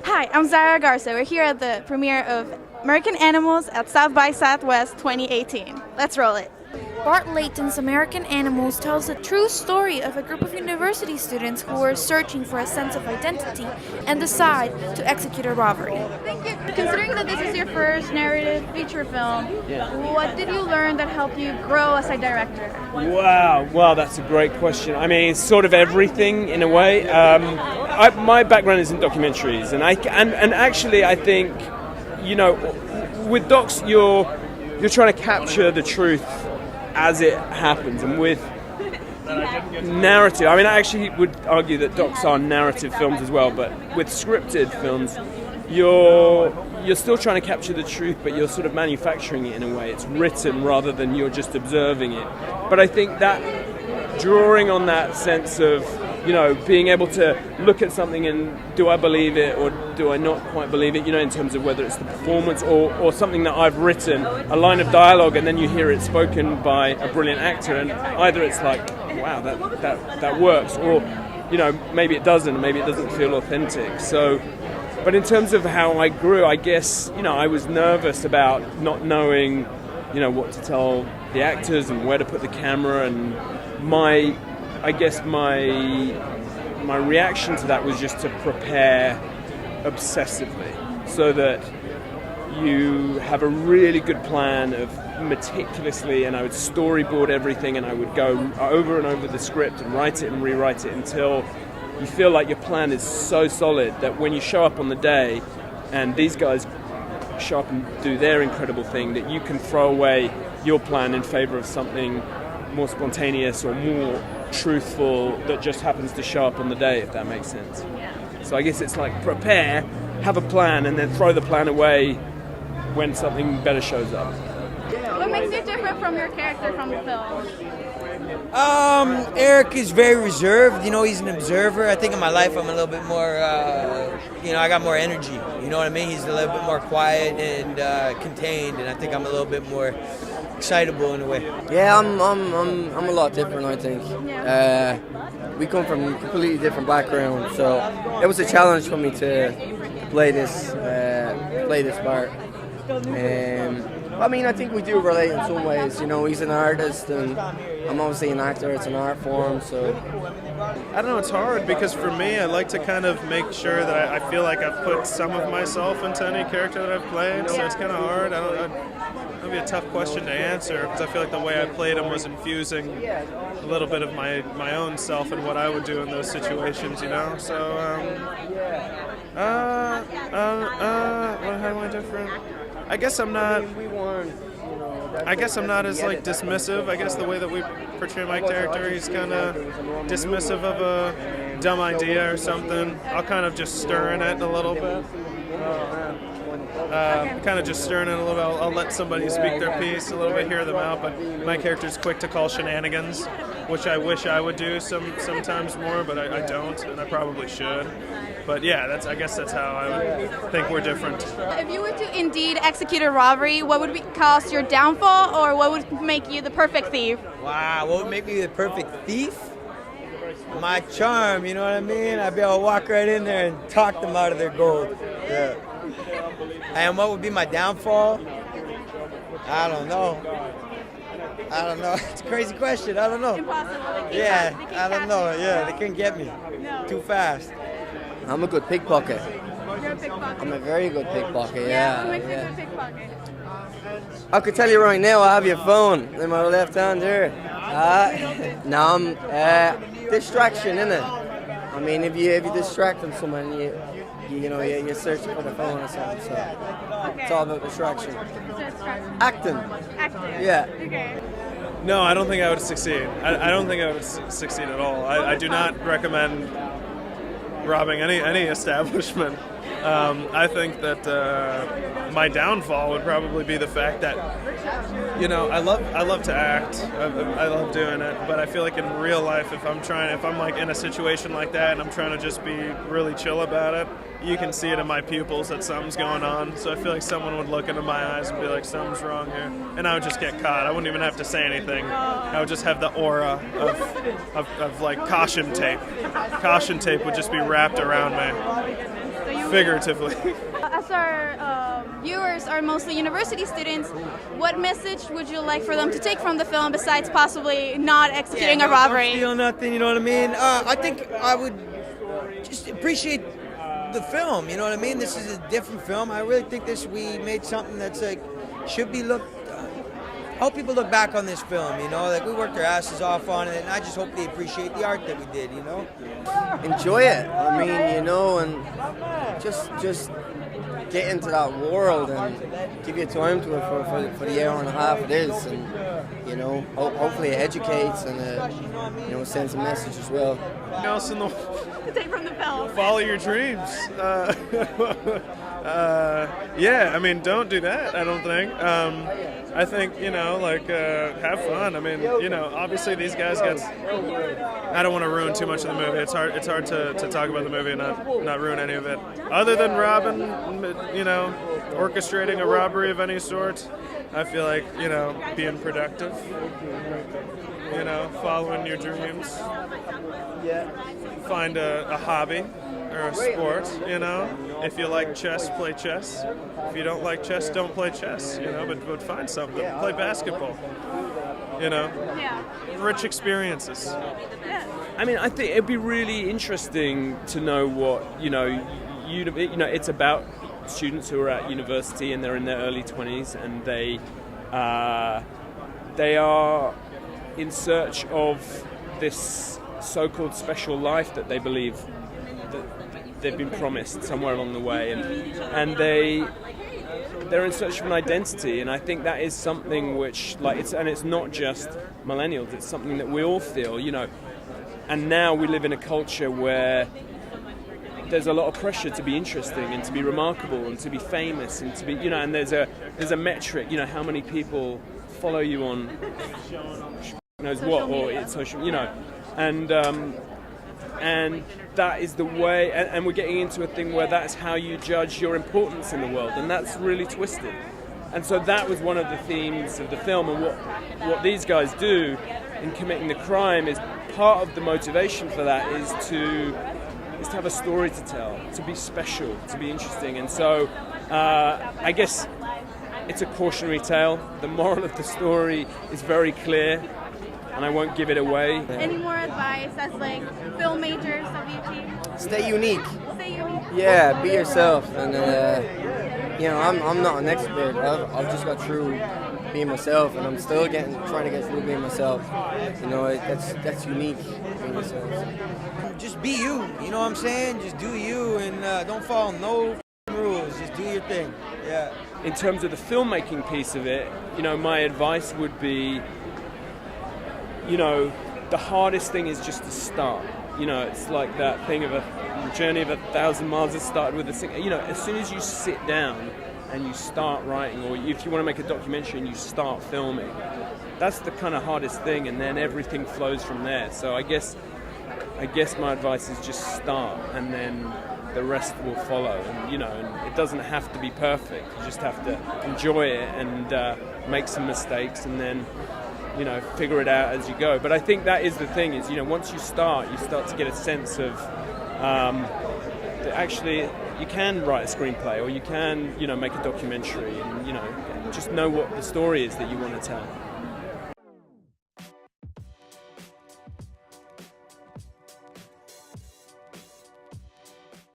Hi, I'm Zayra Garza. We're here at the premiere of American Animals at South by Southwest 2018. Let's roll it. Bart Layton's American Animals tells the true story of a group of university students who were searching for a sense of identity and decide to execute a robbery. Thank you. Considering that this is your first narrative feature film, what did you learn that helped you grow as a director? Wow, well, that's a great question. I mean, it's sort of everything in a way. My background is in documentaries, and actually, I think, with docs, you're trying to capture the truth as it happens, and with narrative, I mean, I actually would argue that docs are narrative films as well, but with scripted films, you're still trying to capture the truth, but you're sort of manufacturing it in a way. It's written rather than you're just observing it. But I think that drawing on that sense of, being able to look at something and do I believe it or do I not quite believe it, in terms of whether it's the performance or something that I've written, a line of dialogue, and then you hear it spoken by a brilliant actor, and either it's like, wow, that works, or, maybe it doesn't, maybe it doesn't feel authentic. So, but in terms of how I grew, I guess, I was nervous about not knowing, what to tell the actors and where to put the camera, and my reaction to that was just to prepare obsessively so that you have a really good plan of meticulously, and I would storyboard everything, and I would go over and over the script and write it and rewrite it until you feel like your plan is so solid that when you show up on the day and these guys show up and do their incredible thing, that you can throw away your plan in favor of something more spontaneous or more truthful that just happens to show up on the day, if that makes sense. So I guess it's like prepare, have a plan, and then throw the plan away when something better shows up. What makes you different from your character from the film? Eric is very reserved. He's an observer. I think in my life I'm a little bit more, I got more energy. You know what I mean? He's a little bit more quiet and contained, and I think I'm a little bit more excitable in a way. Yeah, I'm a lot different, I think. We come from completely different backgrounds, so it was a challenge for me to play this part. I think we do relate in some ways. He's an artist, and I'm obviously an actor. It's an art form, so. I don't know, it's hard because for me, I like to kind of make sure that I feel like I've put some of myself into any character that I've played, so it's kind of hard. That'd be a tough question to answer because I feel like the way I played him was infusing a little bit of my own self and what I would do in those situations, So, how am I different? I guess I'm not as dismissive. I guess the way that we portray my character, he's kind of dismissive of a dumb idea or something. I'll kind of just stir in it a little bit. I'll let somebody speak their piece a little bit, hear them out, but my character's quick to call shenanigans, which I wish I would do sometimes more, but I don't, and I probably should. But yeah, I guess that's how I would think we're different. If you were to indeed execute a robbery, what would cause your downfall, or what would make you the perfect thief? Wow, what would make me the perfect thief? My charm, you know what I mean? I'd be able to walk right in there and talk them out of their gold. Yeah. And what would be my downfall? I don't know. It's a crazy question. I don't know. Impossible. I don't know. Yeah, they couldn't get me. Too fast. I'm a good pickpocket. You're a pickpocket. I'm a very good pickpocket, What makes you a good pickpocket? I could tell you right now, I have your phone in my left hand here. Distraction, innit? I mean, if you distracting someone, you're searching for the phone or something, so it's all about distraction. Acting. Yeah. Okay. No, I don't think I would succeed. I don't think I would succeed at all. I do not recommend robbing any establishment. I think that my downfall would probably be the fact that, I love to act. I love doing it, but I feel like in real life, if I'm like in a situation like that and I'm trying to just be really chill about it, you can see it in my pupils that something's going on. So I feel like someone would look into my eyes and be like, something's wrong here, and I would just get caught. I wouldn't even have to say anything. I would just have the aura of like caution tape. Caution tape would just be wrapped around me. So you figuratively. As our viewers are mostly university students, what message would you like for them to take from the film besides possibly not executing a robbery? Don't steal nothing, you know what I mean? I think I would just appreciate the film, you know what I mean? This is a different film. I really think we made something that's like, should be looked, I hope people look back on this film, you know, like we worked our asses off on it, and I just hope they appreciate the art that we did, you know? Enjoy it. I mean, you know, and just get into that world and give your time to it for the hour and a half it is, and you know, hopefully it educates and you know, sends a message as well. Else in the Take from the film. follow your dreams. Yeah, I mean, don't do that. I don't think. I think, you know, like have fun. I mean, you know, obviously these guys got. I don't want to ruin too much of the movie. It's hard to talk about the movie and not ruin any of it. Other than robbing, you know, orchestrating a robbery of any sort, I feel like, you know, being productive. You know, following your dreams. Find a hobby or a sport, you know. If you like chess, play chess. If you don't like chess, don't play chess, you know, but find something. Play basketball, you know. Yeah. Rich experiences. I mean, I think it'd be really interesting to know what, you know, it's about students who are at university and they're in their early 20s and they are in search of this so-called special life that they believe that they've been promised somewhere along the way, and they're in search of an identity, and I think that is something which, like, it's not just millennials, it's something that we all feel, you know. And now we live in a culture where there's a lot of pressure to be interesting and to be remarkable and to be famous and to be, you know, and there's a metric, you know, how many people follow you on knows social what, media. or it's social, you know, and that is the way, and we're getting into a thing where that's how you judge your importance in the world, and that's really twisted. And so that was one of the themes of the film, and what these guys do in committing the crime is part of the motivation for that is to have a story to tell, to be special, to be interesting. And so I guess it's a cautionary tale. The moral of the story is very clear, and I won't give it away. Any more advice as like film majors of your team? Stay unique. Stay unique. Yeah, be yourself, and you know, I'm not an expert. I've just got through being myself, and I'm still trying to get through being myself. You know, that's unique. Being yourself. Just be you, you know what I'm saying? Just do you, and don't follow no rules. Just do your thing. Yeah. In terms of the filmmaking piece of it, you know, my advice would be, you know, the hardest thing is just to start. You know, it's like that thing of a journey of 1,000 miles that started with a single. You know, as soon as you sit down and you start writing, or if you want to make a documentary and you start filming, that's the kind of hardest thing, and then everything flows from there. So I guess my advice is just start, and then the rest will follow. And you know, and it doesn't have to be perfect. You just have to enjoy it and make some mistakes, and then, you know, figure it out as you go. But I think that is the thing, is, you know, once you start to get a sense of that actually you can write a screenplay, or you can, you know, make a documentary, and, you know, just know what the story is that you want to tell.